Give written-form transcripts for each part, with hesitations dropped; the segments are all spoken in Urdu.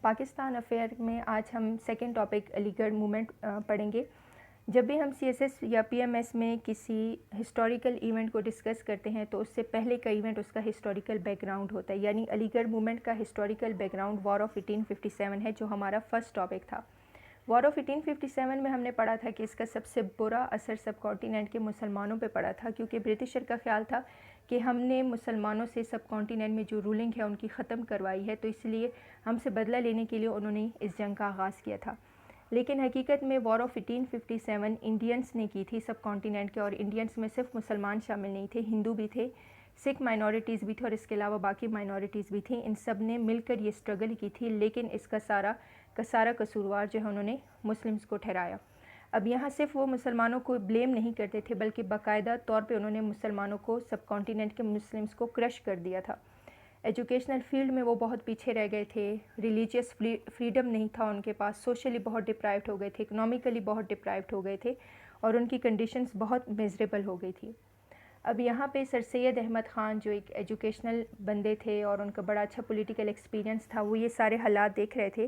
پاکستان افیئر میں آج ہم سیکنڈ ٹاپک علی گڑھ موومنٹ پڑھیں گے۔ جب بھی ہم CSS یا PMS میں کسی ہسٹوریکل ایونٹ کو ڈسکس کرتے ہیں تو اس سے پہلے کا ایونٹ اس کا ہسٹوریکل بیک گراؤنڈ ہوتا ہے، یعنی علی گڑھ موومنٹ کا historical background war of 1857 ہے جو ہمارا فرسٹ ٹاپک تھا۔ وار آف 1857 میں ہم نے پڑھا تھا کہ اس کا سب سے برا اثر سب کانٹیننٹ کے مسلمانوں پہ پڑا تھا، کیونکہ برٹشر کا خیال تھا کہ ہم نے مسلمانوں سے سب کانٹیننٹ میں جو رولنگ ہے ان کی ختم کروائی ہے، تو اس لیے ہم سے بدلہ لینے کے لیے انہوں نے اس جنگ کا آغاز کیا تھا۔ لیکن حقیقت میں وار آف 1857 انڈینس نے کی تھی سب کانٹیننٹ کے، اور انڈینس میں صرف مسلمان شامل نہیں تھے، ہندو بھی تھے، سکھ مائنورٹیز بھی تھے اور اس کے علاوہ باقی مائنورٹیز بھی تھیں۔ ان سب نے مل کر یہ اسٹرگل کی تھی، لیکن اس کا سارا قصوروار جو ہے انہوں نے مسلمز کو ٹھہرایا۔ اب یہاں صرف وہ مسلمانوں کو بلیم نہیں کرتے تھے، بلکہ باقاعدہ طور پہ انہوں نے مسلمانوں کو سب کانٹیننٹ کے مسلمز کو کرش کر دیا تھا۔ ایجوکیشنل فیلڈ میں وہ بہت پیچھے رہ گئے تھے، ریلیجیس فریڈم نہیں تھا ان کے پاس، سوشلی بہت ڈپرائیوڈ ہو گئے تھے، اکنامیکلی بہت ڈپرائیوڈ ہو گئے تھے، اور ان کی کنڈیشنز بہت میزریبل ہو گئی تھی۔ اب یہاں پہ سر سید احمد خان جو ایک ایجوکیشنل بندے تھے اور ان کا بڑا اچھا پولیٹیکل ایکسپیرینس تھا، وہ یہ سارے حالات دیکھ رہے تھے۔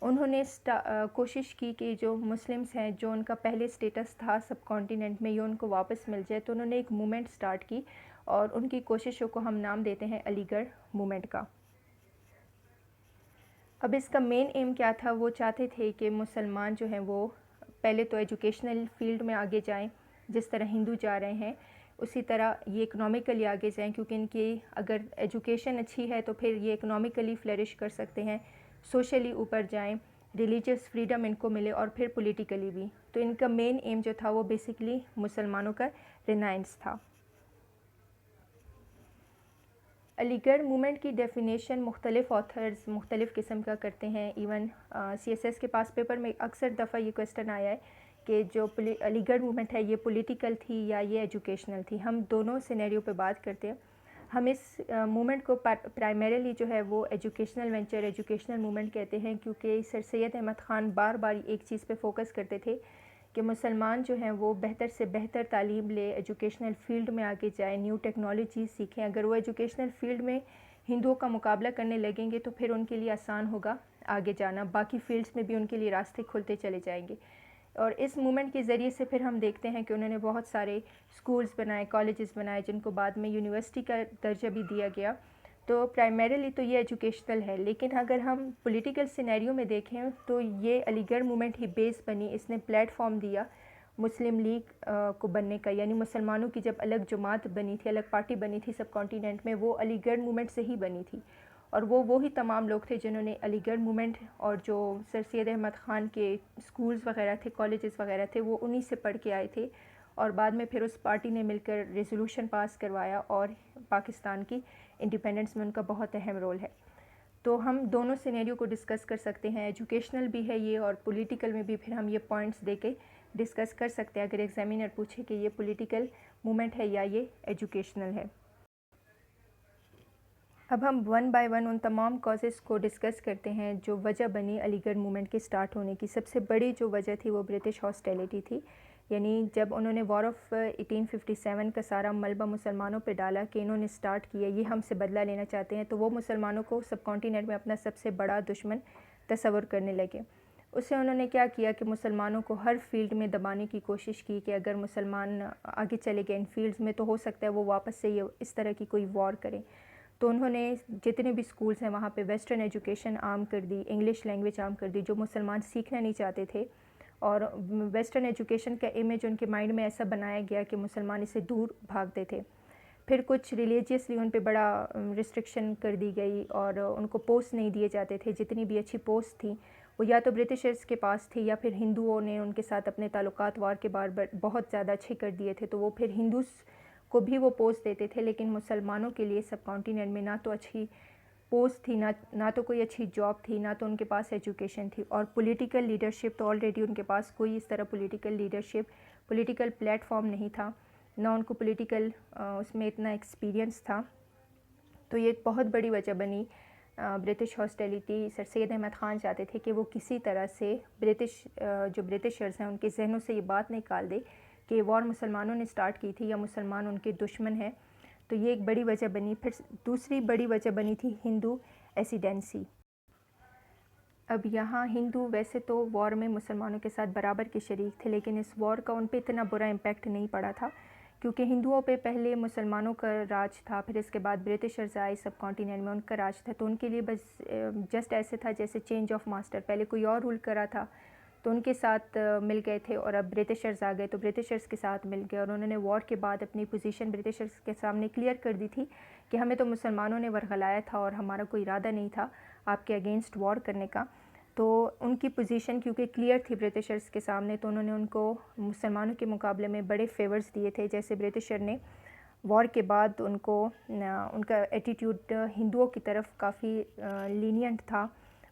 انہوں نے کوشش کی کہ جو مسلمز ہیں، جو ان کا پہلے سٹیٹس تھا سب کانٹیننٹ میں، یہ ان کو واپس مل جائے، تو انہوں نے ایک موومنٹ سٹارٹ کی، اور ان کی کوششوں کو ہم نام دیتے ہیں علی گڑھ موومنٹ کا۔ اب اس کا مین ایم کیا تھا؟ وہ چاہتے تھے کہ مسلمان جو ہیں وہ پہلے تو ایجوکیشنل فیلڈ میں آگے جائیں، جس طرح ہندو جا رہے ہیں، اسی طرح یہ اکنامیکلی آگے جائیں، کیونکہ ان کی اگر ایجوکیشن اچھی ہے تو پھر یہ اکنامیکلی فلرش کر سکتے ہیں، سوشلی اوپر جائیں، ریلیجیس فریڈم ان کو ملے، اور پھر پولیٹیکلی بھی۔ تو ان کا مین ایم جو تھا وہ بیسیکلی مسلمانوں کا رینائنس تھا۔ علی گڑھ موومنٹ کی ڈیفینیشن مختلف آتھرز مختلف قسم کا کرتے ہیں۔ ایون CSS کے پاس پیپر میں اکثر دفعہ یہ کوسچن آیا ہے کہ جو علی گڑھ موومنٹ ہے یہ پولیٹیکل تھی یا یہ ایجوکیشنل تھی۔ ہم دونوں سینیریو پہ بات کرتے ہیں۔ ہم اس موومنٹ کو پرائمریلی جو ہے وہ ایجوکیشنل وینچر، ایجوکیشنل موومنٹ کہتے ہیں، کیونکہ سر سید احمد خان بار بار ایک چیز پہ فوکس کرتے تھے کہ مسلمان جو ہیں وہ بہتر سے بہتر تعلیم لے، ایجوکیشنل فیلڈ میں آگے جائیں، نیو ٹیکنالوجیز سیکھیں۔ اگر وہ ایجوکیشنل فیلڈ میں ہندوؤں کا مقابلہ کرنے لگیں گے تو پھر ان کے لیے آسان ہوگا آگے جانا، باقی فیلڈز میں بھی ان کے لیے راستے کھلتے چلے جائیں گے۔ اور اس موومنٹ کے ذریعے سے پھر ہم دیکھتے ہیں کہ انہوں نے بہت سارے اسکولز بنائے، کالجز بنائے، جن کو بعد میں یونیورسٹی کا درجہ بھی دیا گیا۔ تو پرائمریلی تو یہ ایجوکیشنل ہے، لیکن اگر ہم پولیٹیکل سینیریو میں دیکھیں تو یہ علی گڑھ موومنٹ ہی بیس بنی، اس نے پلیٹ فارم دیا مسلم لیگ کو بننے کا، یعنی مسلمانوں کی جب الگ جماعت بنی تھی، الگ پارٹی بنی تھی سب کانٹیننٹ میں، وہ علی گڑھ موومنٹ سے ہی بنی تھی، اور وہی تمام لوگ تھے جنہوں نے علی گڑھ موومنٹ اور جو سر سید احمد خان کے اسکولز وغیرہ تھے، کالجز وغیرہ تھے، وہ انہی سے پڑھ کے آئے تھے، اور بعد میں پھر اس پارٹی نے مل کر ریزولوشن پاس کروایا، اور پاکستان کی انڈیپینڈنس میں ان کا بہت اہم رول ہے۔ تو ہم دونوں سینیریو کو ڈسکس کر سکتے ہیں، ایجوکیشنل بھی ہے یہ، اور پولیٹیکل میں بھی پھر ہم یہ پوائنٹس دے کے ڈسکس کر سکتے ہیں اگر ایگزامینر پوچھے کہ یہ پولیٹیکل موومنٹ ہے یا یہ ایجوکیشنل ہے۔ اب ہم ون بائی ون ان تمام کازز کو ڈسکس کرتے ہیں جو وجہ بنی علی گڑھ موومنٹ کے سٹارٹ ہونے کی۔ سب سے بڑی جو وجہ تھی وہ برٹش ہاسٹیلٹی تھی، یعنی جب انہوں نے وار آف 1857 کا سارا ملبہ مسلمانوں پہ ڈالا کہ انہوں نے سٹارٹ کیا، یہ ہم سے بدلہ لینا چاہتے ہیں، تو وہ مسلمانوں کو سب کانٹیننٹ میں اپنا سب سے بڑا دشمن تصور کرنے لگے۔ اس سے انہوں نے کیا کیا کہ مسلمانوں کو ہر فیلڈ میں دبانے کی کوشش کی کہ اگر مسلمان آگے چلے گئے ان فیلڈز میں تو ہو سکتا ہے وہ واپس سے یہ اس طرح کی کوئی وار کریں۔ تو انہوں نے جتنے بھی سکولز ہیں وہاں پہ ویسٹرن ایجوکیشن عام کر دی، انگلش لینگویج عام کر دی، جو مسلمان سیکھنا نہیں چاہتے تھے، اور ویسٹرن ایجوکیشن کا امیج ان کے مائنڈ میں ایسا بنایا گیا کہ مسلمان اسے دور بھاگتے تھے۔ پھر کچھ ریلیجیسلی ان پہ بڑا ریسٹرکشن کر دی گئی، اور ان کو پوسٹ نہیں دیے جاتے تھے، جتنی بھی اچھی پوسٹ تھیں وہ یا تو برٹشرز کے پاس تھی یا پھر ہندوؤں نے ان کے ساتھ اپنے تعلقات وار کے بار بہت زیادہ اچھے کر دیے تھے، تو وہ پھر ہندوز کو بھی وہ پوسٹ دیتے تھے، لیکن مسلمانوں کے لیے سب کانٹیننٹ میں نہ تو اچھی پوسٹ تھی، نہ تو کوئی اچھی جاب تھی، نہ تو ان کے پاس ایجوکیشن تھی، اور پولیٹیکل لیڈرشپ تو آلریڈی ان کے پاس کوئی اس طرح political leadership, political plate form نہیں تھا، نہ ان کو پولیٹیکل اس میں اتنا ایکسپیرینس تھا۔ تو یہ ایک بہت بڑی وجہ بنی برٹش ہاسٹیلٹی۔ سر سید احمد خان چاہتے تھے کہ وہ کسی طرح سے جو برٹشرز ہیں ان کے ذہنوں سے یہ بات نکال دے کہ وار مسلمانوں نے سٹارٹ کی تھی یا مسلمان ان کے دشمن ہیں، تو یہ ایک بڑی وجہ بنی۔ پھر دوسری بڑی وجہ بنی تھی ہندو ایسیڈنسی۔ اب یہاں ہندو ویسے تو وار میں مسلمانوں کے ساتھ برابر کے شریک تھے، لیکن اس وار کا ان پہ اتنا برا امپیکٹ نہیں پڑا تھا، کیونکہ ہندوؤں پہ پہلے مسلمانوں کا راج تھا، پھر اس کے بعد برٹشرز آئے سب کانٹیننٹ میں، ان کا راج تھا، تو ان کے لیے بس جسٹ ایسے تھا جیسے چینج آف ماسٹر، پہلے کوئی اور رول کرا تھا تو ان کے ساتھ مل گئے تھے، اور اب برٹشرز آ گئے تو برٹشرز کے ساتھ مل گئے، اور انہوں نے وار کے بعد اپنی پوزیشن برٹشرز کے سامنے کلیئر کر دی تھی کہ ہمیں تو مسلمانوں نے ورغلایا تھا اور ہمارا کوئی ارادہ نہیں تھا آپ کے اگینسٹ وار کرنے کا. تو ان کی پوزیشن کیونکہ کلیئر تھی برٹشرز کے سامنے، تو انہوں نے ان کو مسلمانوں کے مقابلے میں بڑے فیورز دیے تھے. جیسے برٹشر نے وار کے بعد ان کو ان کا ایٹیٹیوڈ ہندوؤں کی طرف کافی لینینٹ تھا،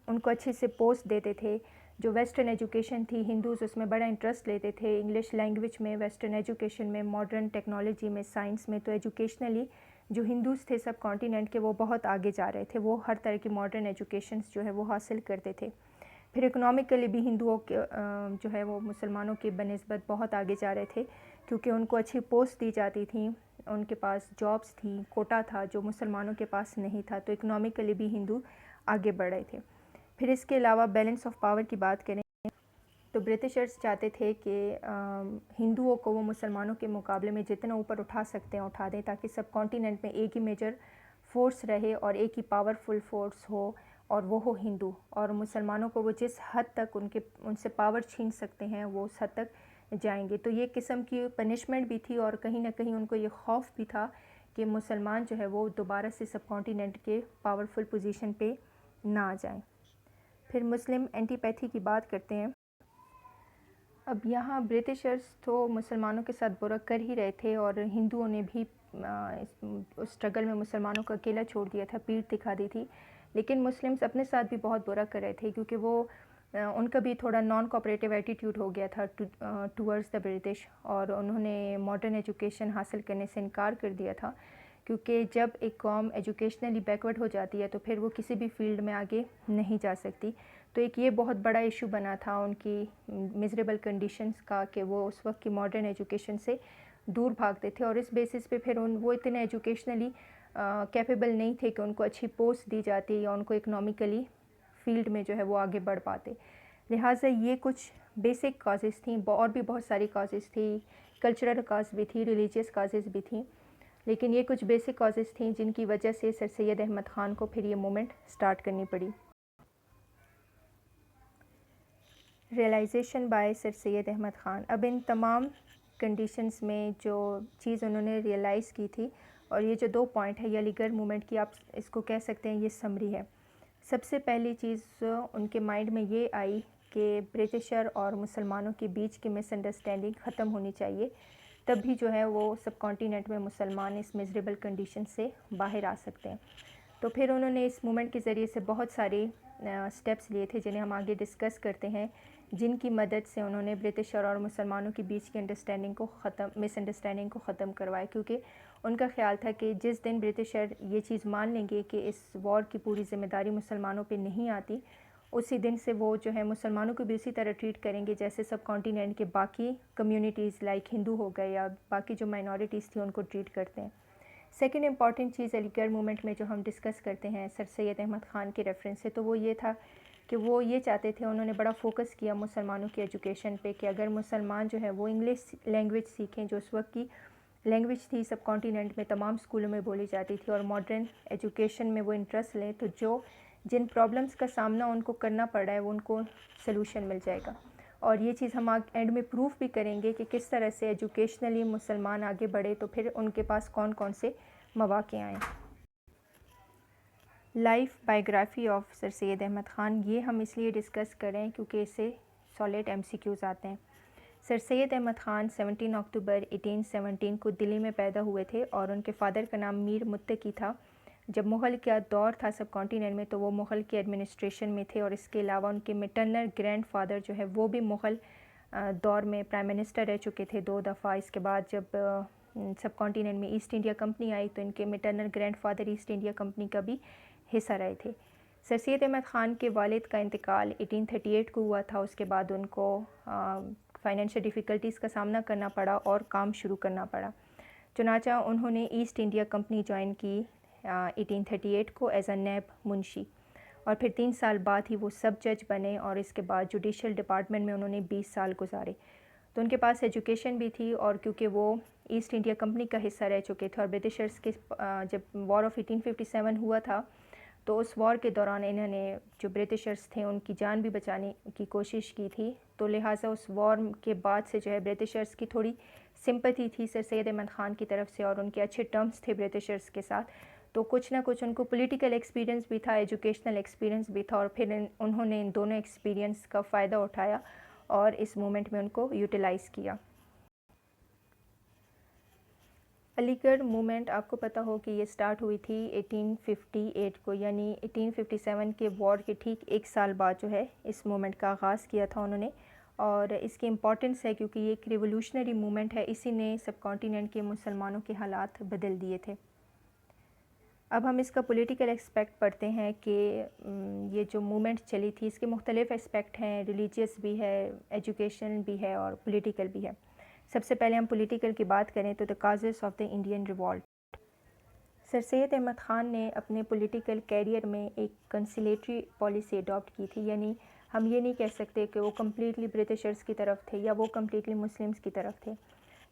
ان کو اچھے سے پوسٹ دیتے تھے. جو ویسٹرن ایجوکیشن تھی ہندوز اس میں بڑا انٹرسٹ لیتے تھے، انگلش لینگویج میں، ویسٹرن ایجوکیشن میں، ماڈرن ٹیکنالوجی میں، سائنس میں. تو ایجوکیشنلی جو ہندوز تھے سب کانٹیننٹ کے وہ بہت آگے جا رہے تھے، وہ ہر طرح کی ماڈرن ایجوکیشنز جو ہے وہ حاصل کرتے تھے. پھر اکنامکلی بھی ہندوؤں کے جو ہے وہ مسلمانوں کے بنسبت بہت آگے جا رہے تھے، کیونکہ ان کو اچھی پوسٹ دی جاتی تھیں، ان کے پاس جابس تھیں، کوٹا تھا جو مسلمانوں کے پاس نہیں تھا، تو اکنامکلی بھی ہندو آگے بڑھ رہے تھے. پھر اس کے علاوہ بیلنس آف پاور کی بات کریں تو برٹشرز چاہتے تھے کہ ہندوؤں کو وہ مسلمانوں کے مقابلے میں جتنا اوپر اٹھا سکتے ہیں اٹھا دیں، تاکہ سب کانٹیننٹ میں ایک ہی میجر فورس رہے اور ایک ہی پاورفل فورس ہو، اور وہ ہو ہندو. اور مسلمانوں کو وہ جس حد تک ان سے پاور چھین سکتے ہیں وہ اس حد تک جائیں گے. تو یہ قسم کی پنشمنٹ بھی تھی، اور کہیں نہ کہیں ان کو یہ خوف بھی تھا کہ مسلمان جو ہے وہ دوبارہ سے سب کانٹیننٹ کے پاورفل پوزیشن پہ نہ آ جائیں. پھر مسلم اینٹی پیتھی کی بات کرتے ہیں. اب یہاں برٹشرز تو مسلمانوں کے ساتھ برا کر ہی رہے تھے، اور ہندوؤں نے بھی اس اسٹرگل میں مسلمانوں کو اکیلا چھوڑ دیا تھا، پیٹھ دکھا دی تھی. لیکن مسلمز اپنے ساتھ بھی بہت برا کر رہے تھے، کیونکہ وہ ان کا بھی تھوڑا نان کوآپریٹیو ایٹیٹیوڈ ہو گیا تھا ٹورڈز دا برٹش، اور انہوں نے ماڈرن ایجوکیشن حاصل کرنے سے انکار کر دیا تھا. کیونکہ جب ایک قوم ایجوکیشنلی بیکورڈ ہو جاتی ہے تو پھر وہ کسی بھی فیلڈ میں آگے نہیں جا سکتی. تو ایک یہ بہت بڑا ایشو بنا تھا ان کی میزریبل کنڈیشنز کا، کہ وہ اس وقت کی ماڈرن ایجوکیشن سے دور بھاگتے تھے، اور اس بیسس پہ پھر وہ اتنے ایجوکیشنلی کیپیبل نہیں تھے کہ ان کو اچھی پوسٹ دی جاتی یا ان کو اکنامکلی فیلڈ میں جو ہے وہ آگے بڑھ پاتے. لہٰذا یہ کچھ بیسک کازز تھیں، اور بھی بہت ساری کازز تھی، کلچرل کاز بھی تھی، ریلیجیس کازز بھی تھیں، لیکن یہ کچھ بیسک کازز تھیں جن کی وجہ سے سر سید احمد خان کو پھر یہ موومنٹ سٹارٹ کرنی پڑی. ریئلائزیشن بائی سر سید احمد خان. اب ان تمام کنڈیشنز میں جو چیز انہوں نے ریئلائز کی تھی، اور یہ جو 2 پوائنٹ ہے یہ علی گڑھ موومنٹ کی، آپ اس کو کہہ سکتے ہیں یہ سمری ہے. سب سے پہلی چیز ان کے مائنڈ میں یہ آئی کہ برٹشر اور مسلمانوں کے بیچ کی مس انڈرسٹینڈنگ ختم ہونی چاہیے، تب بھی جو ہے وہ سب کانٹیننٹ میں مسلمان اس میزریبل کنڈیشن سے باہر آ سکتے ہیں. تو پھر انہوں نے اس موومنٹ کے ذریعے سے بہت سارے سٹیپس لیے تھے جنہیں ہم آگے ڈسکس کرتے ہیں، جن کی مدد سے انہوں نے برٹشر اور مسلمانوں کے بیچ کی مس انڈرسٹینڈنگ کو ختم کروایا. کیونکہ ان کا خیال تھا کہ جس دن برٹشر یہ چیز مان لیں گے کہ اس وار کی پوری ذمہ داری مسلمانوں پہ نہیں آتی، اسی دن سے وہ جو ہے مسلمانوں کو بھی اسی طرح ٹریٹ کریں گے جیسے سب کانٹیننٹ کے باقی کمیونٹیز لائک ہندو ہو گئے یا باقی جو مائنورٹیز تھیں ان کو ٹریٹ کرتے ہیں. سیکنڈ امپورٹنٹ چیز علی گڑھ موومنٹ میں جو ہم ڈسکس کرتے ہیں سر سید احمد خان کے ریفرنس سے، تو وہ یہ تھا کہ وہ یہ چاہتے تھے، انہوں نے بڑا فوکس کیا مسلمانوں کی ایجوکیشن پہ، کہ اگر مسلمان جو ہے وہ انگلش لینگویج سیکھیں جو اس وقت کی لینگویج تھی سب کانٹیننٹ میں تمام اسکولوں میں بولی جاتی تھی، اور ماڈرن ایجوکیشن میں وہ انٹرسٹ لیں، تو جن پرابلمس کا سامنا ان کو کرنا پڑ رہا ہے وہ ان کو سلوشن مل جائے گا. اور یہ چیز ہم اینڈ میں پروف بھی کریں گے کہ کس طرح سے ایجوکیشنلی مسلمان آگے بڑھے تو پھر ان کے پاس کون کون سے مواقع آئیں. لائف بائیوگرافی آف سر سید احمد خان، یہ ہم اس لیے ڈسکس کریں کیونکہ اس سے سالڈ MCQs آتے ہیں. سر سید احمد خان 17 اکتوبر 1817 کو دلی میں پیدا ہوئے تھے، اور ان کے فادر کا نام میر متقی تھا. جب مغل کا دور تھا سب کانٹیننٹ میں تو وہ مغل کے ایڈمنسٹریشن میں تھے، اور اس کے علاوہ ان کے میٹرنل گرینڈ فادر جو ہے وہ بھی مغل دور میں پرائم منسٹر رہ چکے تھے 2 دفعہ. اس کے بعد جب سب کانٹیننٹ میں ایسٹ انڈیا کمپنی آئی تو ان کے maternal grand father East India company کا بھی حصہ رہے تھے. سر سید احمد خان کے والد کا انتقال 1838 کو ہوا تھا. اس کے بعد ان کو فائنینشیل ڈیفیکلٹیز کا سامنا کرنا پڑا اور کام شروع کرنا پڑا، چنانچہ انہوں نے ایسٹ انڈیا کمپنی جوائن کی 1838 کو ایز اے نیب منشی. اور پھر 3 سال بعد ہی وہ سب جج بنے اور اس کے بعد جوڈیشل ڈپارٹمنٹ میں انہوں نے 20 سال گزارے. تو ان کے پاس ایجوکیشن بھی تھی اور کیونکہ وہ ایسٹ انڈیا کمپنی کا حصہ رہ چکے تھے اور برٹشرز کے جب وار آف 1857 ہوا تھا تو اس وار کے دوران انہوں نے جو برٹشرز تھے ان کی جان بھی بچانے کی کوشش کی تھی. تو لہٰذا اس وار کے بعد سے جو ہے برٹشرز کی تھوڑی سمپتھی تھی سر سید احمد خان کی طرف سے اور ان کے اچھے ٹرمز تھے برٹشرز کے ساتھ. تو کچھ نہ کچھ ان کو پولیٹیکل ایکسپیرینس بھی تھا, ایجوکیشنل ایکسپیرینس بھی تھا اور پھر انہوں نے ان دونوں ایکسپیرینس کا فائدہ اٹھایا اور اس مومنٹ میں ان کو یوٹیلائز کیا. علی گڑھ مومنٹ آپ کو پتہ ہو کہ یہ سٹارٹ ہوئی تھی 1858 کو, یعنی 1857 کے وار کے ٹھیک ایک سال بعد جو ہے اس مومنٹ کا آغاز کیا تھا انہوں نے. اور اس کی امپورٹنس ہے کیونکہ یہ ایک ریولوشنری مومنٹ ہے, اسی نے سب کانٹیننٹ کے مسلمانوں کے حالات بدل دیے تھے. اب ہم اس کا پولیٹیکل اسپیکٹ پڑھتے ہیں کہ یہ جو مومنٹ چلی تھی اس کے مختلف اسپیکٹ ہیں, ریلیجیس بھی ہے, ایجوکیشن بھی ہے اور پولیٹیکل بھی ہے. سب سے پہلے ہم پولیٹیکل کی بات کریں تو the causes of the Indian revolt. Sir Syed Ahmad Khan نے اپنے پولیٹیکل کیریئر میں ایک کنسیلیٹری پالیسی اڈاپٹ کی تھی, یعنی ہم یہ نہیں کہہ سکتے کہ وہ کمپلیٹلی برٹشرز کی طرف تھے یا وہ کمپلیٹلی مسلمز کی طرف تھے,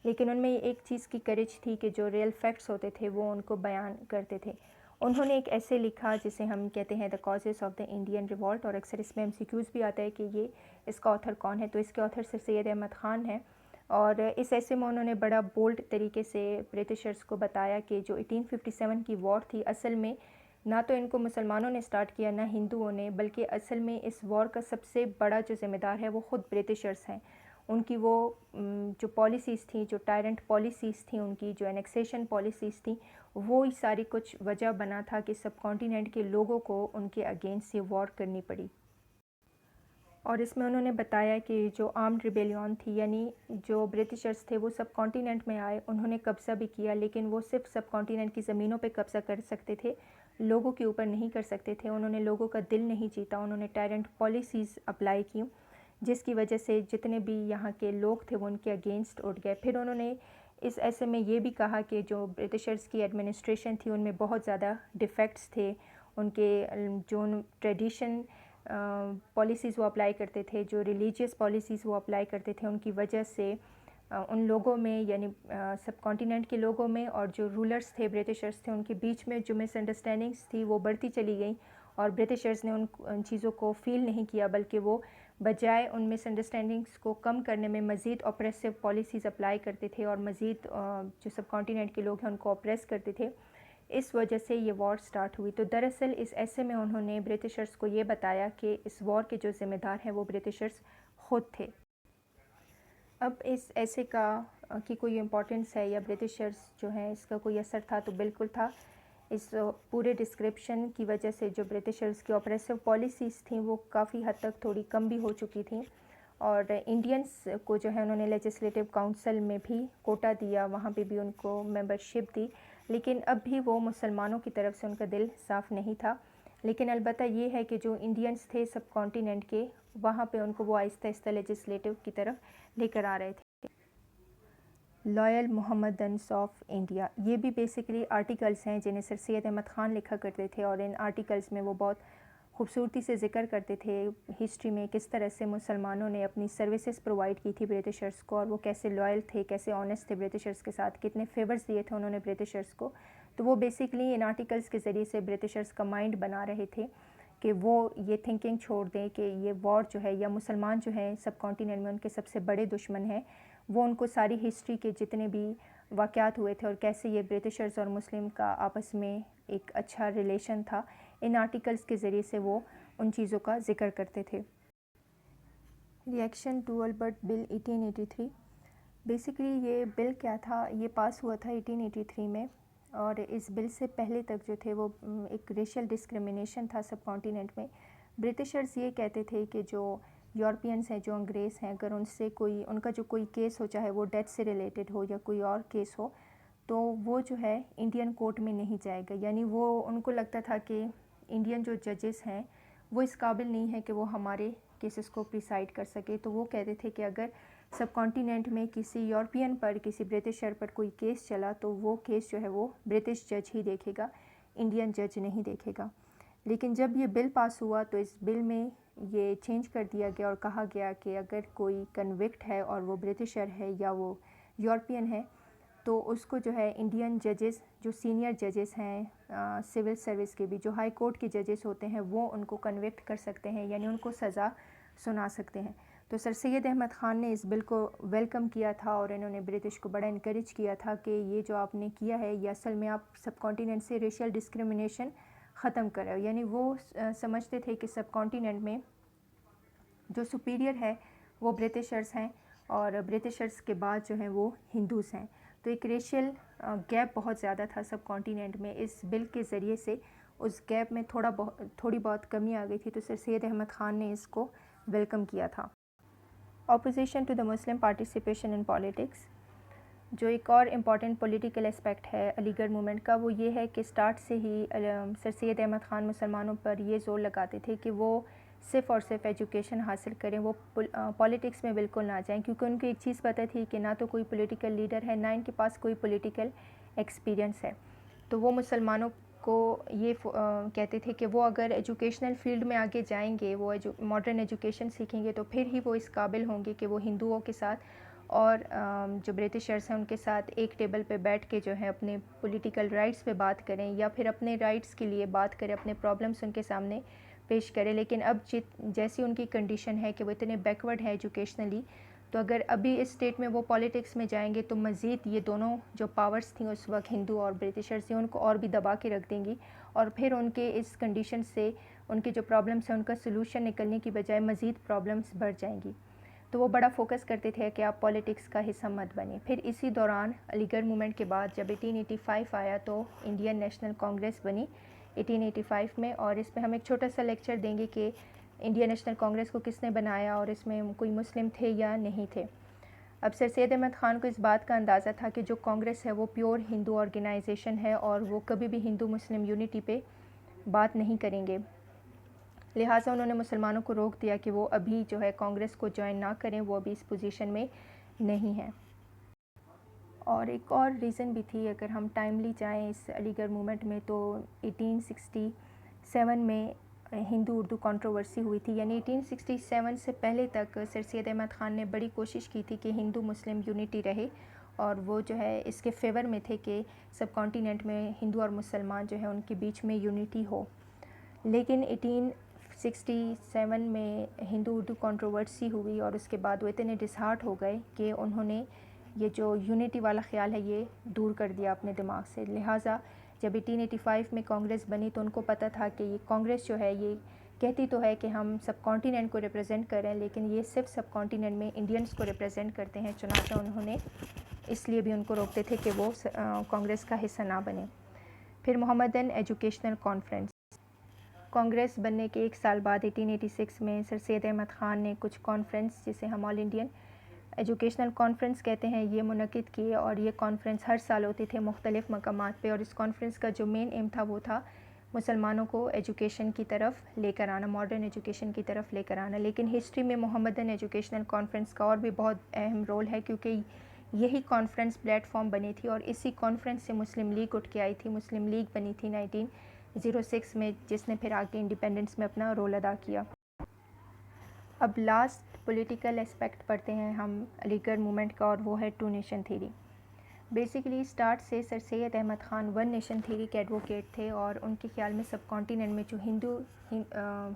لیکن ان میں ایک چیز کی کریج تھی کہ جو ریئل فیکٹس ہوتے تھے وہ ان کو بیان کرتے تھے. انہوں نے ایک ایسے لکھا جسے ہم کہتے ہیں دا causes of the Indian revolt, اور اکثر اس میں MCQs بھی آتا ہے کہ یہ اس کا آتھر کون ہے. تو اس کے آتھر سر سید احمد خان ہیں اور اس ایسے میں انہوں نے بڑا بولڈ طریقے سے برٹشرز کو بتایا کہ جو 1857 کی وار تھی اصل میں نہ تو ان کو مسلمانوں نے سٹارٹ کیا نہ ہندوؤں نے, بلکہ اصل میں اس وار کا سب سے بڑا جو ذمہ دار ہے وہ خود برٹشرز ہیں. ان کی وہ جو پالیسیز تھیں, جو ٹائرنٹ پالیسیز تھیں, ان کی جو انیکسیشن پالیسیز تھیں, وہی ساری کچھ وجہ بنا تھا کہ سب کانٹیننٹ کے لوگوں کو ان کے اگینسٹ یہ وار کرنی پڑی. اور اس میں انہوں نے بتایا کہ جو آرمڈ ریبیلیون تھی, یعنی جو برٹشرز تھے وہ سب کانٹیننٹ میں آئے, انہوں نے قبضہ بھی کیا, لیکن وہ صرف سب کانٹیننٹ کی زمینوں پہ قبضہ کر سکتے تھے, لوگوں کے اوپر نہیں کر سکتے تھے. انہوں نے لوگوں کا دل نہیں جیتا, انہوں نے ٹائرنٹ پالیسیز اپلائی کی جس کی وجہ سے جتنے بھی یہاں کے لوگ تھے وہ ان کے اگینسٹ اٹھ گئے. پھر انہوں نے اس ایسے میں یہ بھی کہا کہ جو برٹشرز کی ایڈمنسٹریشن تھی ان میں بہت زیادہ ڈیفیکٹس تھے, ان کے جو ٹریڈیشن پالیسیز وہ اپلائی کرتے تھے, جو ریلیجیس پالیسیز وہ اپلائی کرتے تھے, ان کی وجہ سے ان لوگوں میں یعنی سب کانٹیننٹ کے لوگوں میں اور جو رولرز تھے برٹشرز تھے ان کے بیچ میں جو مس انڈرسٹینڈنگس تھی وہ بڑھتی چلی گئیں. اور برٹشرز نے ان چیزوں کو فیل نہیں کیا, بلکہ وہ بجائے ان مس انڈرسٹینڈنگس کو کم کرنے میں مزید اپریسو پالیسیز اپلائی کرتے تھے اور مزید جو سب کانٹیننٹ کے لوگ ہیں ان کو اپریس کرتے تھے. اس وجہ سے یہ وار سٹارٹ ہوئی. تو دراصل اس ایسے میں انہوں نے برٹشرز کو یہ بتایا کہ اس وار کے جو ذمہ دار ہیں وہ برٹشرز خود تھے. اب اس ایسے کی کوئی امپورٹنس ہے یا برٹشرز جو ہیں اس کا کوئی اثر تھا, تو بالکل تھا. اس پورے ڈسکرپشن کی وجہ سے جو برٹشرز کی اپریسو پالیسیز تھیں وہ کافی حد تک تھوڑی کم بھی ہو چکی تھیں, اور انڈینس کو جو ہے انہوں نے لیجسلیٹو کاؤنسل میں بھی کوٹا دیا, وہاں پہ بھی ان کو ممبرشپ دی, لیکن اب بھی وہ مسلمانوں کی طرف سے ان کا دل صاف نہیں تھا. لیکن البتہ یہ ہے کہ جو انڈینس تھے سب کانٹیننٹ کے, وہاں پہ ان کو وہ آہستہ آہستہ لیجسلیٹو کی طرف لے کر آ رہے تھے. لائل محمدنس آف انڈیا, یہ بھی بیسکلی آرٹیکلس ہیں جنہیں سر سید احمد خان لکھا کرتے تھے, اور ان آرٹیکلس میں وہ بہت خوبصورتی سے ذکر کرتے تھے ہسٹری میں کس طرح سے مسلمانوں نے اپنی سروسز پرووائڈ کی تھی برٹشرز کو, اور وہ کیسے لائل تھے, کیسے آنیسٹ تھے برٹشرز کے ساتھ, کتنے فیورز دیے تھے انہوں نے برٹشرز کو. تو وہ بیسکلی ان آرٹیکلس کے ذریعے سے برٹشرز کا مائنڈ بنا رہے تھے کہ وہ یہ تھنکنگ چھوڑ دیں کہ یہ وار جو ہے یا مسلمان جو ہیں سب کانٹیننٹ میں ان کے سب سے بڑے دشمن ہیں. وہ ان کو ساری ہسٹری کے جتنے بھی واقعات ہوئے تھے اور کیسے یہ برٹشرز اور مسلم کا آپس میں ایک اچھا ریلیشن تھا, ان آرٹیکلس کے ذریعے سے وہ ان چیزوں کا ذکر کرتے تھے. Reaction to Albert bill 1883. Basically یہ بل کیا تھا, یہ پاس ہوا تھا 1883 میں, اور اس بل سے پہلے تک جو تھے وہ ایک ریشل ڈسکریمنیشن تھا سب کانٹیننٹ میں. برٹشرز یہ کہتے تھے کہ جو یورپینز ہیں, جو انگریز ہیں, اگر ان سے ان کا جو کوئی کیس ہو, چاہے وہ ڈیتھ سے ریلیٹڈ ہو یا کوئی اور کیس ہو, تو وہ جو ہے انڈین کورٹ میں نہیں جائے گا. یعنی وہ ان کو لگتا تھا کہ انڈین جو ججز ہیں وہ اس قابل نہیں ہے کہ وہ ہمارے کیسز کو پریسائڈ کر سکے. تو وہ کہتے تھے کہ اگر سب کانٹیننٹ میں کسی یورپین پر, کسی برٹشر پر کوئی کیس چلا تو وہ کیس جو ہے وہ برٹش جج ہی دیکھے گا, انڈین جج نہیں دیکھے گا. لیکن جب یہ بل پاس ہوا تو اس بل میں یہ چینج کر دیا گیا اور کہا گیا کہ اگر کوئی کنوکٹ ہے اور وہ برٹشر ہے یا وہ یورپین ہے تو اس کو جو ہے انڈین ججز جو سینئر ججز ہیں سول سروس کے بھی جو ہائی کورٹ کے ججز ہوتے ہیں وہ ان کو کنوکٹ کر سکتے ہیں، یعنی ان کو سزا سنا سکتے ہیں۔ تو سر سید احمد خان نے اس بل کو ویلکم کیا تھا اور انہوں نے برٹش کو بڑا انکریج کیا تھا کہ یہ جو آپ نے کیا ہے یہ اصل میں آپ سب کانٹیننٹ سے ریشل ڈسکریمنیشن ختم کر رہے ہو، یعنی وہ سمجھتے تھے کہ سب کانٹیننٹ میں جو سپیریئر ہے وہ برٹشرز ہیں اور برٹشرز کے بعد جو ہیں وہ ہندوز ہیں۔ تو ایک ریشل گیپ بہت زیادہ تھا سب کانٹیننٹ میں، اس بل کے ذریعے سے اس گیپ میں تھوڑی بہت کمی آ گئی تھی، تو سر سید احمد خان نے اس کو ویلکم کیا تھا۔ Opposition to the Muslim participation in politics, جو ایک اور امپورٹنٹ پولیٹیکل اسپیکٹ ہے علی گڑھ موومنٹ کا، وہ یہ ہے کہ سٹارٹ سے ہی سر سید احمد خان مسلمانوں پر یہ زور لگاتے تھے کہ وہ صرف اور صرف ایجوکیشن حاصل کریں، وہ پالیٹکس میں بالکل نہ جائیں، کیونکہ ان کو ایک چیز پتہ تھی کہ نہ تو کوئی پولیٹیکل لیڈر ہے، نہ ان کے پاس کوئی پولیٹیکل ایکسپیرینس ہے۔ تو وہ مسلمانوں کو یہ کہتے تھے کہ وہ اگر ایجوکیشنل فیلڈ میں آگے جائیں گے، وہ ماڈرن ایجوکیشن سیکھیں گے تو پھر ہی وہ اس قابل ہوں گے کہ وہ ہندوؤں کے ساتھ اور جو برٹشرز ہیں ان کے ساتھ ایک ٹیبل پہ بیٹھ کے جو ہے اپنے پولیٹیکل رائٹس پہ بات کریں یا پھر اپنے رائٹس کے لیے بات کریں، اپنے پرابلمس ان کے سامنے پیش کریں۔ لیکن اب جیسی ان کی کنڈیشن ہے کہ وہ اتنے بیکورڈ ہے ایجوکیشنلی، تو اگر ابھی اس اسٹیٹ میں وہ پالیٹکس میں جائیں گے تو مزید یہ دونوں جو پاورز تھیں اس وقت ہندو اور برٹشرز تھیں ان کو اور بھی دبا کے رکھ دیں گی، اور پھر ان کے اس کنڈیشن سے ان کے جو پرابلمس ہیں ان کا سلوشن نکلنے کی بجائے مزید پرابلمس بڑھ جائیں گی۔ تو وہ بڑا فوکس کرتے تھے کہ آپ پالیٹکس کا حصہ مت بنیں۔ پھر اسی دوران علی گڑھ موومنٹ کے بعد جب 1885 آیا تو انڈین نیشنل کانگریس بنی 1885 میں، اور اس میں ہم ایک چھوٹا سا لیکچر دیں گے کہ انڈین نیشنل کانگریس کو کس نے بنایا اور اس میں کوئی مسلم تھے یا نہیں تھے۔ اب سر سید احمد خان کو اس بات کا اندازہ تھا کہ جو کانگریس ہے وہ پیور ہندو آرگنائزیشن ہے اور وہ کبھی بھی ہندو مسلم یونٹی پہ بات نہیں کریں گے، لہٰذا انہوں نے مسلمانوں کو روک دیا کہ وہ ابھی جو ہے کانگریس کو جوائن نہ کریں، وہ ابھی اس پوزیشن میں نہیں ہیں۔ اور ایک اور ریزن بھی تھی، اگر ہم ٹائملی جائیں اس علی گڑھ موومنٹ میں تو 1867 میں ہندو اردو کنٹروورسی ہوئی تھی، یعنی 1867 سے پہلے تک سر سید احمد خان نے بڑی کوشش کی تھی کہ ہندو مسلم یونٹی رہے، اور وہ جو ہے اس کے فیور میں تھے کہ سب کانٹیننٹ میں ہندو اور مسلمان جو ہے ان کے بیچ میں یونٹی ہو۔ لیکن 1867 میں ہندو اردو کنٹروورسی ہوئی اور اس کے بعد وہ اتنے ڈسہارٹ ہو گئے کہ انہوں نے یہ جو یونٹی والا خیال ہے یہ دور کر دیا اپنے دماغ سے، لہٰذا جب 1885 میں کانگریس بنی تو ان کو پتہ تھا کہ یہ کانگریس جو ہے یہ کہتی تو ہے کہ ہم سب کانٹیننٹ کو ریپرزینٹ کریں، لیکن یہ صرف سب کانٹیننٹ میں انڈینس کو ریپرزینٹ کرتے ہیں، چنانچہ انہوں نے اس لیے بھی ان کو روکتے تھے کہ وہ کانگریس کا حصہ نہ بنیں۔ پھر محمدن ایجوکیشنل کانفرنس، کانگریس بننے کے ایک سال بعد 1886 میں سر سید احمد خان نے کچھ کانفرنس جسے ہم آل انڈین ایجوکیشنل کانفرنس کہتے ہیں یہ منعقد کیے، اور یہ کانفرنس ہر سال ہوتے تھے مختلف مقامات پہ، اور اس کانفرنس کا جو مین ایم تھا وہ تھا مسلمانوں کو ایجوکیشن کی طرف لے کر آنا، ماڈرن ایجوکیشن کی طرف لے کر آنا۔ لیکن ہسٹری میں محمدن ایجوکیشنل کانفرنس کا اور بھی بہت اہم رول ہے، کیونکہ یہی کانفرنس پلیٹ فارم بنی تھی اور اسی کانفرنس سے مسلم لیگ اٹھ کے آئی تھی، مسلم لیگ بنی تھی 1906 میں، جس نے پھر آگے انڈیپینڈنس میں اپنا رول ادا کیا۔ اب لاسٹ پولیٹیکل اسپیکٹ پڑھتے ہیں ہم علی گڑھ موومنٹ کا، اور وہ ہے two nation theory. Basically start سے sir Syed Ahmad Khan one nation theory کے ایڈوکیٹ تھے، اور ان کے خیال میں سب کانٹیننٹ میں جو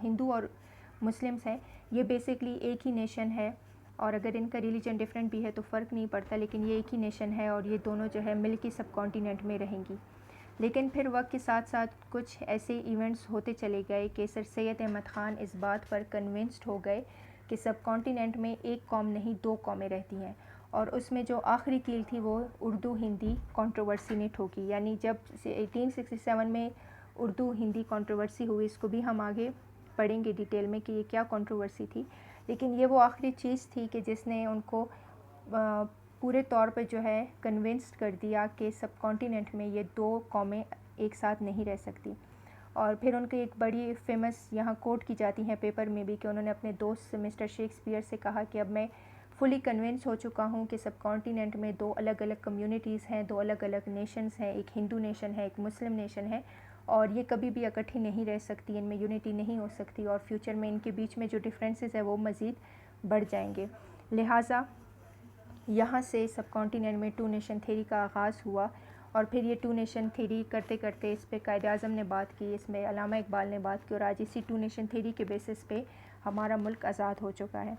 ہندو اور مسلمس ہیں یہ بیسیکلی ایک ہی نیشن ہے، اور اگر ان کا ریلیجن ڈفرینٹ بھی ہے تو فرق نہیں پڑتا، لیکن یہ ایک ہی نیشن ہے اور یہ دونوں جو ہے مل کے سب کانٹیننٹ میں رہیں گی۔ لیکن پھر وقت کے ساتھ ساتھ کچھ ایسے ایونٹس ہوتے چلے گئے کہ سر سید احمد خان اس بات پر کنونسڈ ہو گئے کہ سب کانٹیننٹ میں ایک قوم نہیں دو قومیں رہتی ہیں، اور اس میں جو آخری کیل تھی وہ اردو ہندی کنٹروورسی نے ٹھوکی، یعنی جب 1867 میں اردو ہندی کنٹروورسی ہوئی، اس کو بھی ہم آگے پڑھیں گے ڈیٹیل میں کہ یہ کیا کنٹروورسی تھی، لیکن یہ وہ آخری چیز تھی کہ جس نے ان کو پورے طور پہ جو ہے کنونسڈ کر دیا کہ سب کانٹیننٹ میں یہ دو قومیں ایک ساتھ نہیں رہ سکتی۔ اور پھر ان کی ایک بڑی فیمس یہاں کوٹ کی جاتی ہیں پیپر میں بھی کہ انہوں نے اپنے دوست مسٹر شیکسپیئر سے کہا کہ اب میں فلی کنونس ہو چکا ہوں کہ سب کانٹیننٹ میں دو الگ الگ کمیونٹیز ہیں، دو الگ الگ نیشنز ہیں، ایک ہندو نیشن ہے، ایک مسلم نیشن ہے، اور یہ کبھی بھی اکٹھی نہیں رہ سکتی، ان میں یونٹی نہیں ہو سکتی، اور فیوچر میں ان کے بیچ میں جو ڈفرینسز ہیں وہ مزید بڑھ جائیں گے. لہٰذا یہاں سے سب کانٹیننٹ میں ٹو نیشن تھیوری کا آغاز ہوا، اور پھر یہ ٹو نیشن تھیوری کرتے کرتے اس پہ قائد اعظم نے بات کی، اس میں علامہ اقبال نے بات کی، اور آج اسی ٹو نیشن تھیوری کے بیسس پہ ہمارا ملک آزاد ہو چکا ہے.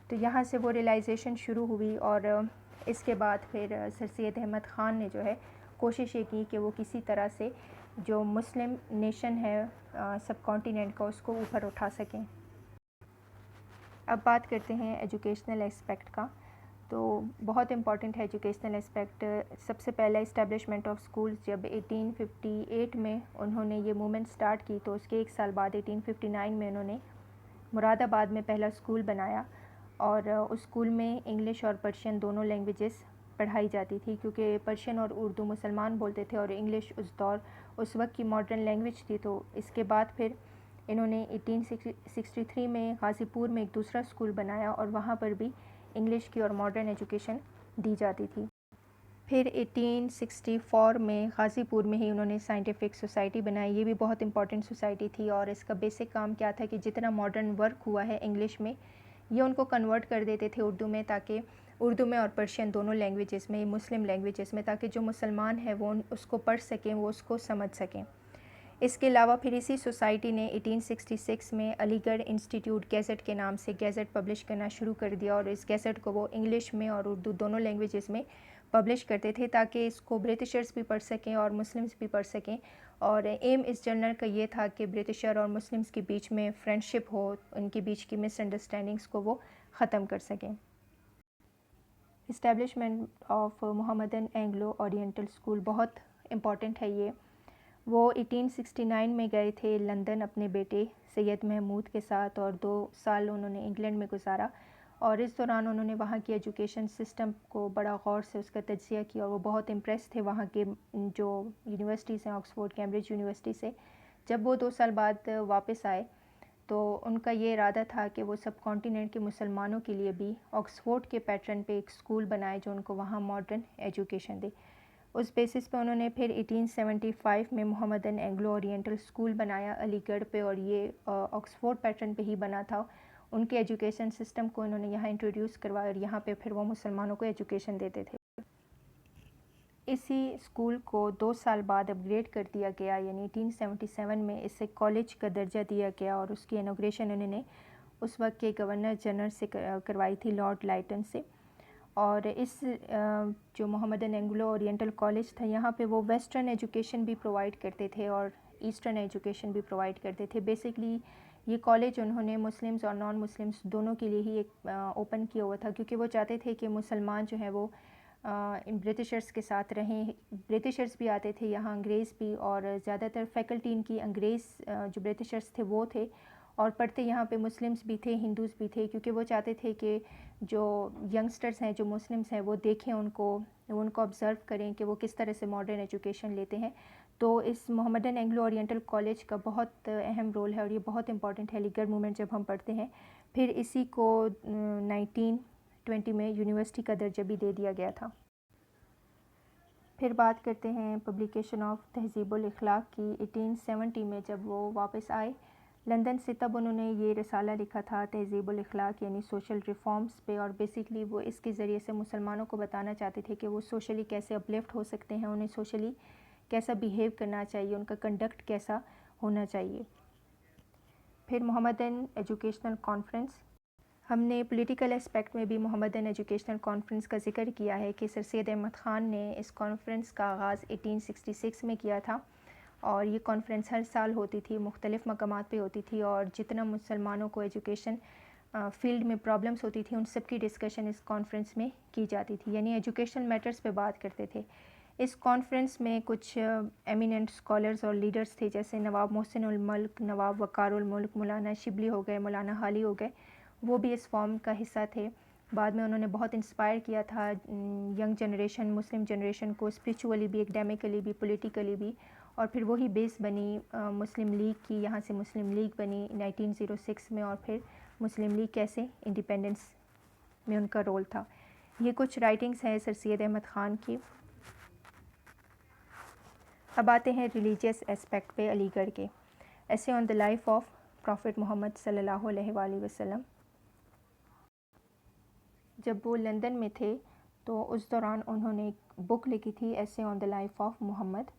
تو یہاں سے وہ ریلائزیشن شروع ہوئی، اور اس کے بعد پھر سر سید احمد خان نے جو ہے کوشش یہ کی کہ وہ کسی طرح سے جو مسلم نیشن ہے سب کانٹیننٹ کا، اس کو اوپر اٹھا سکیں. اب بات کرتے ہیں ایجوکیشنل اسپیکٹ کا. تو بہت امپورٹنٹ ہے ایجوکیشنل اسپیکٹ. سب سے پہلے اسٹیبلشمنٹ آف اسکولز جب 1858 میں انہوں نے یہ موومنٹ سٹارٹ کی، تو اس کے ایک سال بعد 1859 میں انہوں نے مراد آباد میں پہلا اسکول بنایا، اور اس اسکول میں انگلش اور پرشین دونوں لینگویجز پڑھائی جاتی تھی، کیونکہ پرشین اور اردو مسلمان بولتے تھے اور انگلش اس وقت کی ماڈرن لینگویج تھی. تو اس کے بعد پھر انہوں نے 1863 میں غازی پور میں ایک دوسرا اسکول بنایا، اور وہاں پر بھی انگلش کی اور ماڈرن ایجوکیشن دی جاتی تھی. پھر 1864 میں غازی پور میں ہی انہوں نے سائنٹیفک سوسائٹی بنائی. یہ بھی بہت امپورٹنٹ سوسائٹی تھی، اور اس کا بیسک کام کیا تھا کہ جتنا ماڈرن ورک ہوا ہے انگلش میں، یہ ان کو کنورٹ کر دیتے تھے اردو میں، تاکہ اردو میں اور پرشین دونوں لینگویجز میں، مسلم لینگویجز میں، تاکہ جو مسلمان ہیں وہ اس کو پڑھ سکیں، وہ اس کو سمجھ سکیں. اس کے علاوہ پھر اسی سوسائٹی نے 1866 میں علی گڑھ انسٹیٹیوٹ گیزٹ کے نام سے گیزٹ پبلش کرنا شروع کر دیا، اور اس گیزٹ کو وہ انگلش میں اور اردو دونوں لینگویجز میں پبلش کرتے تھے، تاکہ اس کو برٹشرز بھی پڑھ سکیں اور مسلمز بھی پڑھ سکیں. اور ایم اس جرنل کا یہ تھا کہ برٹشر اور مسلمز کے بیچ میں فرینڈشپ ہو، ان کے بیچ کی مس انڈرسٹینڈنگز کو وہ ختم کر سکیں. Establishment of Mohammedan Anglo oriental school بہت امپورٹنٹ ہے. یہ وہ 1869 میں گئے تھے لندن اپنے بیٹے سید محمود کے ساتھ، اور 2 سال انہوں نے انگلینڈ میں گزارا، اور اس دوران انہوں نے وہاں کی ایجوکیشن سسٹم کو بڑا غور سے اس کا تجزیہ کیا، اور وہ بہت امپریس تھے وہاں کے جو یونیورسٹیز ہیں آکسفورڈ کیمبرج یونیورسٹی سے. جب وہ 2 سال بعد واپس آئے تو ان کا یہ ارادہ تھا کہ وہ سب کانٹیننٹ کے مسلمانوں کے لیے بھی آکسفورڈ کے پیٹرن پہ ایک اسکول بنائے جو ان کو وہاں ماڈرن ایجوکیشن دے. اس بیسس پہ انہوں نے پھر 1875 میں محمدن اینگلو اورینٹل اسکول بنایا علی گڑھ پہ، اور یہ آکسفورڈ پیٹرن پہ ہی بنا تھا. ان کے ایجوکیشن سسٹم کو انہوں نے یہاں انٹروڈیوس کروایا، اور یہاں پہ پھر وہ مسلمانوں کو ایجوکیشن دیتے تھے. اسی اسکول کو 2 سال بعد اپ گریڈ کر دیا گیا، یعنی 1877 میں اسے کالج کا درجہ دیا گیا، اور اس کی انوگریشن انہوں نے اس وقت کے گورنر جنرل سے کروائی تھی، لارڈ لائٹن سے. اور اس جو محمدن اینگلو اورینٹل کالج تھا، یہاں پہ وہ ویسٹرن ایجوکیشن بھی پرووائڈ کرتے تھے اور ایسٹرن ایجوکیشن بھی پرووائڈ کرتے تھے. بیسکلی یہ کالج انہوں نے مسلمز اور نان مسلمز دونوں کے لیے ہی ایک اوپن کیا ہوا تھا، کیونکہ وہ چاہتے تھے کہ مسلمان جو ہیں وہ برٹشرز کے ساتھ رہیں. برٹشرز بھی آتے تھے یہاں، انگریز بھی، اور زیادہ تر فیکلٹی ان کی انگریز جو برٹشرز تھے وہ تھے، اور پڑھتے یہاں پہ مسلمز بھی تھے، ہندوز بھی تھے، کیونکہ وہ چاہتے تھے کہ جو ینگسٹرز ہیں، جو مسلمز ہیں، وہ دیکھیں ان کو آبزرو کریں کہ وہ کس طرح سے ماڈرن ایجوکیشن لیتے ہیں. تو اس محمدن اینگلو اورینٹل کالج کا بہت اہم رول ہے، اور یہ بہت امپورٹنٹ ہے علی گڑھ موومنٹ جب ہم پڑھتے ہیں. پھر اسی کو 1920 میں یونیورسٹی کا درجہ بھی دے دیا گیا تھا. پھر بات کرتے ہیں پبلیکیشن آف تہذیب الاخلاق کی. 1870 میں جب وہ واپس آئے لندن سے، تب انہوں نے یہ رسالہ لکھا تھا تہذیب الاخلاق، یعنی سوشل ریفارمز پہ، اور بیسکلی وہ اس کے ذریعے سے مسلمانوں کو بتانا چاہتے تھے کہ وہ سوشلی کیسے اپلفٹ ہو سکتے ہیں، انہیں سوشلی کیسا بیہیو کرنا چاہیے، ان کا کنڈکٹ کیسا ہونا چاہیے. پھر محمدن ایجوکیشنل کانفرنس. ہم نے پولیٹیکل اسپیکٹ میں بھی محمدن ایجوکیشنل کانفرنس کا ذکر کیا ہے کہ سر سید احمد خان نے اس کانفرنس کا آغاز 1866 میں کیا تھا، اور یہ کانفرنس ہر سال ہوتی تھی، مختلف مقامات پہ ہوتی تھی، اور جتنا مسلمانوں کو ایجوکیشن فیلڈ میں پرابلمس ہوتی تھی ان سب کی ڈسکشن اس کانفرنس میں کی جاتی تھی، یعنی ایجوکیشنل میٹرز پہ بات کرتے تھے. اس کانفرنس میں کچھ ایمیننٹ اسکالرز اور لیڈرز تھے، جیسے نواب محسن الملک، نواب وقار الملک، مولانا شبلی ہو گئے، مولانا حالی ہو گئے، وہ بھی اس فارم کا حصہ تھے. بعد میں انہوں نے بہت انسپائر کیا تھا ینگ جنریشن، مسلم جنریشن کو، اسپریچولی بھی، اکیڈیمیکلی بھی، پولیٹیکلی بھی، اور پھر وہی بیس بنی مسلم لیگ کی. یہاں سے مسلم لیگ بنی 1906 میں، اور پھر مسلم لیگ کیسے انڈیپینڈنس میں ان کا رول تھا. یہ کچھ رائٹنگز ہیں سر سید احمد خان کی. اب آتے ہیں ریلیجیس اسپیکٹ پہ علی گڑھ کے. ایسے آن دا لائف آف پروفٹ محمد صلی اللہ علیہ وآلہ وسلم. جب وہ لندن میں تھے تو اس دوران انہوں نے ایک بک لکھی تھی ایسے آن دا لائف آف محمد,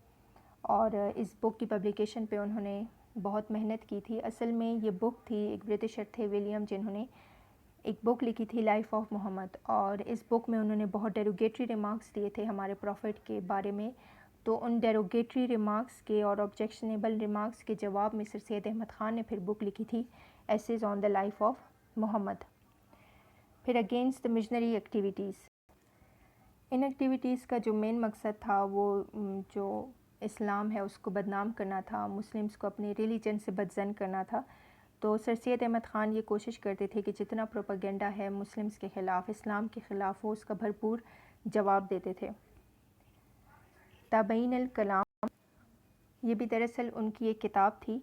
اور اس بک کی پبلیکیشن پہ انہوں نے بہت محنت کی تھی. اصل میں یہ بک تھی, ایک برٹشر تھے ولیم, جنہوں نے ایک بک لکھی تھی لائف آف محمد, اور اس بک میں انہوں نے بہت ڈیروگیٹری ریمارکس دیے تھے ہمارے پروفٹ کے بارے میں. تو ان ڈیروگیٹری ریمارکس کے اور آبجیکشنیبل ریمارکس کے جواب میں سر سید احمد خان نے پھر بک لکھی تھی essays on the life of Muhammad. پھر اگینسٹ دا مشنری ایکٹیویٹیز. ان ایکٹیویٹیز کا جو مین مقصد تھا وہ جو اسلام ہے اس کو بدنام کرنا تھا, مسلمس کو اپنے ریلیجن سے بدظن کرنا تھا. تو سر سید احمد خان یہ کوشش کرتے تھے کہ جتنا پروپیگنڈا ہے مسلمس کے خلاف, اسلام کے خلاف, وہ اس کا بھرپور جواب دیتے تھے. تابعین الکلام, یہ بھی دراصل ان کی ایک کتاب تھی,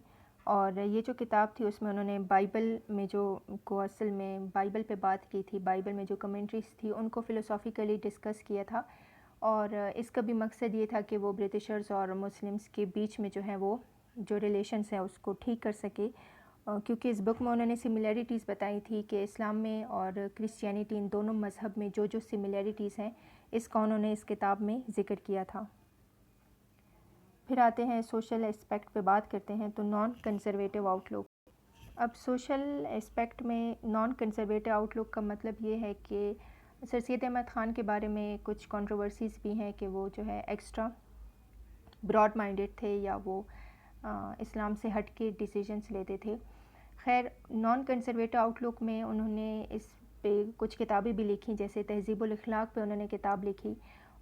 اور یہ جو کتاب تھی اس میں انہوں نے بائبل میں جو کو اصل میں بائبل پہ بات کی تھی, بائبل میں جو کمنٹریز تھی ان کو فلسافیکلی ڈسکس کیا تھا. اور اس کا بھی مقصد یہ تھا کہ وہ برٹشرز اور مسلمس کے بیچ میں جو ہے وہ جو ریلیشنز ہیں اس کو ٹھیک کر سکے, کیونکہ اس بک میں انہوں نے سملیرٹیز بتائی تھی کہ اسلام میں اور کرسچینٹی ان دونوں مذہب میں جو جو سملیرٹیز ہیں اس کا انہوں نے اس کتاب میں ذکر کیا تھا. پھر آتے ہیں سوشل اسپیکٹ پہ بات کرتے ہیں, تو نان کنزرویٹو آؤٹ لک. اب سوشل اسپیکٹ میں نان کنزرویٹو آؤٹ لک کا مطلب یہ ہے کہ سر سید احمد خان کے بارے میں کچھ کنٹروورسیز بھی ہیں کہ وہ جو ہے ایکسٹرا براڈ مائنڈیڈ تھے, یا وہ اسلام سے ہٹ کے ڈیسیجنس لیتے تھے. خیر, نان کنزرویٹو آؤٹ لک میں انہوں نے اس پہ کچھ کتابیں بھی لکھی, جیسے تہذیب الاخلاق پہ انہوں نے کتاب لکھی,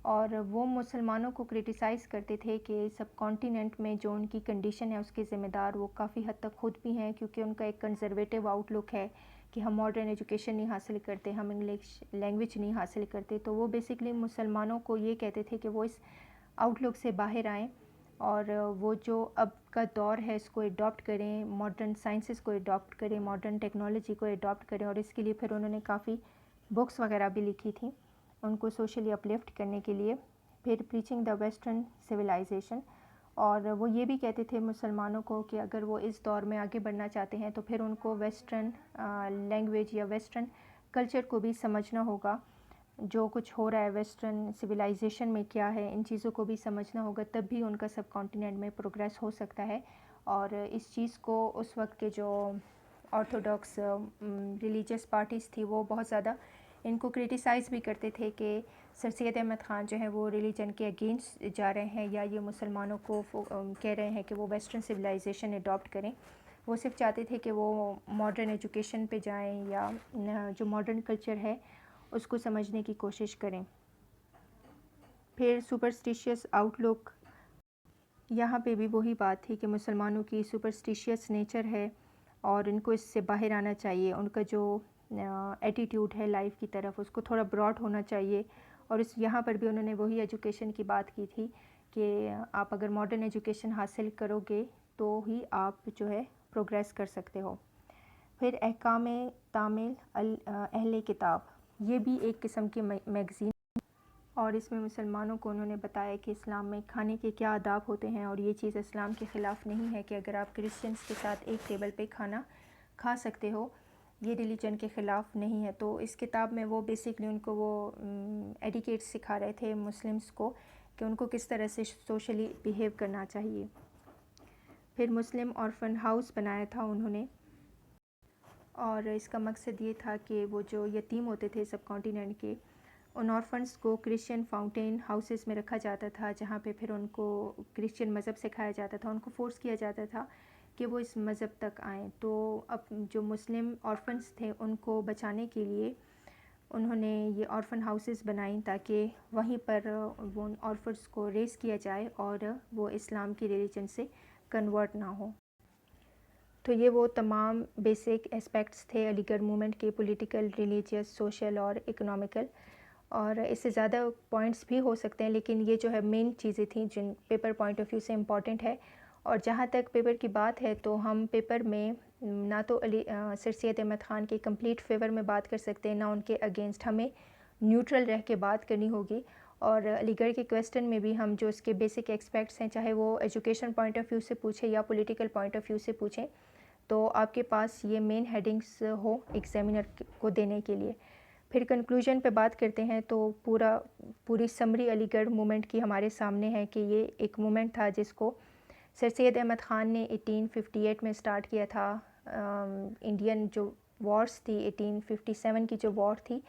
اور وہ مسلمانوں کو کرٹیسائز کرتے تھے کہ سب کانٹیننٹ میں جو ان کی کنڈیشن ہے اس کے ذمہ دار وہ کافی حد تک خود بھی ہیں, کیونکہ ان کا ایک کنزرویٹو آؤٹ لک ہے کہ ہم ماڈرن ایجوکیشن نہیں حاصل کرتے, ہم انگلش لینگویج نہیں حاصل کرتے. تو وہ بیسکلی مسلمانوں کو یہ کہتے تھے کہ وہ اس آؤٹ لک سے باہر آئیں, اور وہ جو اب کا دور ہے اس کو اڈاپٹ کریں, ماڈرن سائنسز کو اڈاپٹ کریں, ماڈرن ٹیکنالوجی کو اڈاپٹ کریں. اور اس کے لیے پھر انہوں نے کافی بکس وغیرہ بھی لکھی تھیں ان کو سوشلی اپلفٹ کرنے کے لیے. پھر پریچنگ دا ویسٹرن سویلائزیشن, اور وہ یہ بھی کہتے تھے مسلمانوں کو کہ اگر وہ اس دور میں آگے بڑھنا چاہتے ہیں تو پھر ان کو ویسٹرن لینگویج یا ویسٹرن کلچر کو بھی سمجھنا ہوگا, جو کچھ ہو رہا ہے ویسٹرن سویلائزیشن میں کیا ہے ان چیزوں کو بھی سمجھنا ہوگا, تب بھی ان کا سب کانٹیننٹ میں پروگریس ہو سکتا ہے. اور اس چیز کو اس وقت کے جو آرتھوڈاکس ریلیجیس پارٹیز تھی وہ بہت زیادہ ان کو کرٹیسائز بھی کرتے تھے کہ سر سید احمد خان جو ہیں وہ ریلیجن کے اگینسٹ جا رہے ہیں, یا یہ مسلمانوں کو کہہ رہے ہیں کہ وہ ویسٹرن سویلائزیشن اڈاپٹ کریں. وہ صرف چاہتے تھے کہ وہ ماڈرن ایجوکیشن پہ جائیں یا جو ماڈرن کلچر ہے اس کو سمجھنے کی کوشش کریں. پھر سپرسٹیشیس آؤٹ لک, یہاں پہ بھی وہی بات تھی کہ مسلمانوں کی سپرسٹیشیس نیچر ہے اور ان کو اس سے باہر آنا چاہیے. ان کا جو ایٹیٹیوڈ ہے لائف کی طرف اس کو تھوڑا براڈ ہونا چاہیے. اور اس یہاں پر بھی انہوں نے وہی ایجوکیشن کی بات کی تھی کہ آپ اگر ماڈرن ایجوکیشن حاصل کرو گے تو ہی آپ جو ہے پروگریس کر سکتے ہو. پھر احکام تعمیل اہل کتاب, یہ بھی ایک قسم کی میگزین, اور اس میں مسلمانوں کو انہوں نے بتایا کہ اسلام میں کھانے کے کیا آداب ہوتے ہیں, اور یہ چیز اسلام کے خلاف نہیں ہے کہ اگر آپ کرسچنس کے ساتھ ایک ٹیبل پہ کھانا کھا سکتے ہو, یہ ریلیجن کے خلاف نہیں ہے. تو اس کتاب میں وہ بیسکلی ان کو وہ ایڈیکیٹ سکھا رہے تھے مسلمس کو کہ ان کو کس طرح سے سوشلی بیہیو کرنا چاہیے. پھر مسلم آرفن ہاؤس بنایا تھا انہوں نے, اور اس کا مقصد یہ تھا کہ وہ جو یتیم ہوتے تھے سب کانٹیننٹ کے, ان آرفنس کو کرسچین فاؤنٹین ہاؤسز میں رکھا جاتا تھا, جہاں پہ پھر ان کو کرسچین مذہب سکھایا جاتا تھا, ان کو فورس کیا جاتا تھا کہ وہ اس مذہب تک آئیں. تو اب جو مسلم آرفنس تھے ان کو بچانے کے لیے انہوں نے یہ آرفن ہاؤسز بنائیں تاکہ وہیں پر وہ ان آرفنس کو ریز کیا جائے اور وہ اسلام کی ریلیجن سے کنورٹ نہ ہو. تو یہ وہ تمام بیسک اسپیکٹس تھے علی گڑھ موومنٹ کے, پولیٹیکل, ریلیجیس, سوشل اور اکنامیکل, اور اس سے زیادہ پوائنٹس بھی ہو سکتے ہیں لیکن یہ جو ہے مین چیزیں تھیں جن پیپر پوائنٹ آف ویو سے امپورٹنٹ ہے. اور جہاں تک پیپر کی بات ہے تو ہم پیپر میں نہ تو سر سید احمد خان کے کمپلیٹ فیور میں بات کر سکتے ہیں, نہ ان کے اگینسٹ, ہمیں نیوٹرل رہ کے بات کرنی ہوگی. اور علی گڑھ کے کویسچن میں بھی ہم جو اس کے بیسک ایکسپیکٹس ہیں، چاہے وہ ایجوکیشن پوائنٹ آف ویو سے پوچھیں یا پولیٹیکل پوائنٹ آف ویو سے پوچھیں، تو آپ کے پاس یہ مین ہیڈنگس ہو ایگزامینر کو دینے کے لیے۔ پھر کنکلوژن پہ بات کرتے ہیں تو پوری سمری علی گڑھ موومنٹ کی ہمارے سامنے ہے کہ یہ ایک موومنٹ تھا جس کو سر سید احمد خان نے 1858 میں سٹارٹ کیا تھا۔ انڈین جو وارس تھی 1857 کی جو وار تھی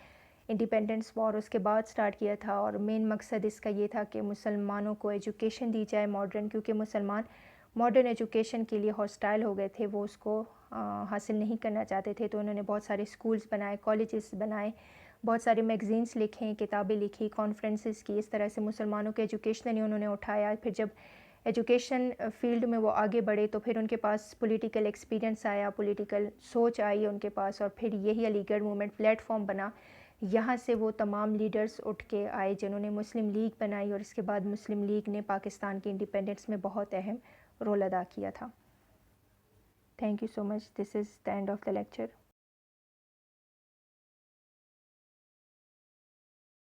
انڈیپینڈنس وار، اس کے بعد سٹارٹ کیا تھا، اور مین مقصد اس کا یہ تھا کہ مسلمانوں کو ایجوکیشن دی جائے ماڈرن، کیونکہ مسلمان ماڈرن ایجوکیشن کے لیے ہاسٹائل ہو گئے تھے، وہ اس کو حاصل نہیں کرنا چاہتے تھے، تو انہوں نے بہت سارے اسکولز بنائے، کالجز بنائے، بہت سارے میگزینس لکھیں، کتابیں لکھی، کانفرنسز کی، اس طرح سے مسلمانوں کے ایجوکیشنلی انہوں نے اٹھایا۔ پھر جب ایجوکیشن فیلڈ میں وہ آگے بڑھے تو پھر ان کے پاس پولیٹیکل ایکسپیرینس آیا، پولیٹیکل سوچ آئی ان کے پاس، اور پھر یہی علی گڑھ موومنٹ پلیٹ فارم بنا۔ یہاں سے وہ تمام لیڈرز اٹھ کے آئے جنہوں نے مسلم لیگ بنائی، اور اس کے بعد مسلم لیگ نے پاکستان کی انڈیپینڈنس میں بہت اہم رول ادا کیا تھا۔ Thank you so much, this is the and of the lecture.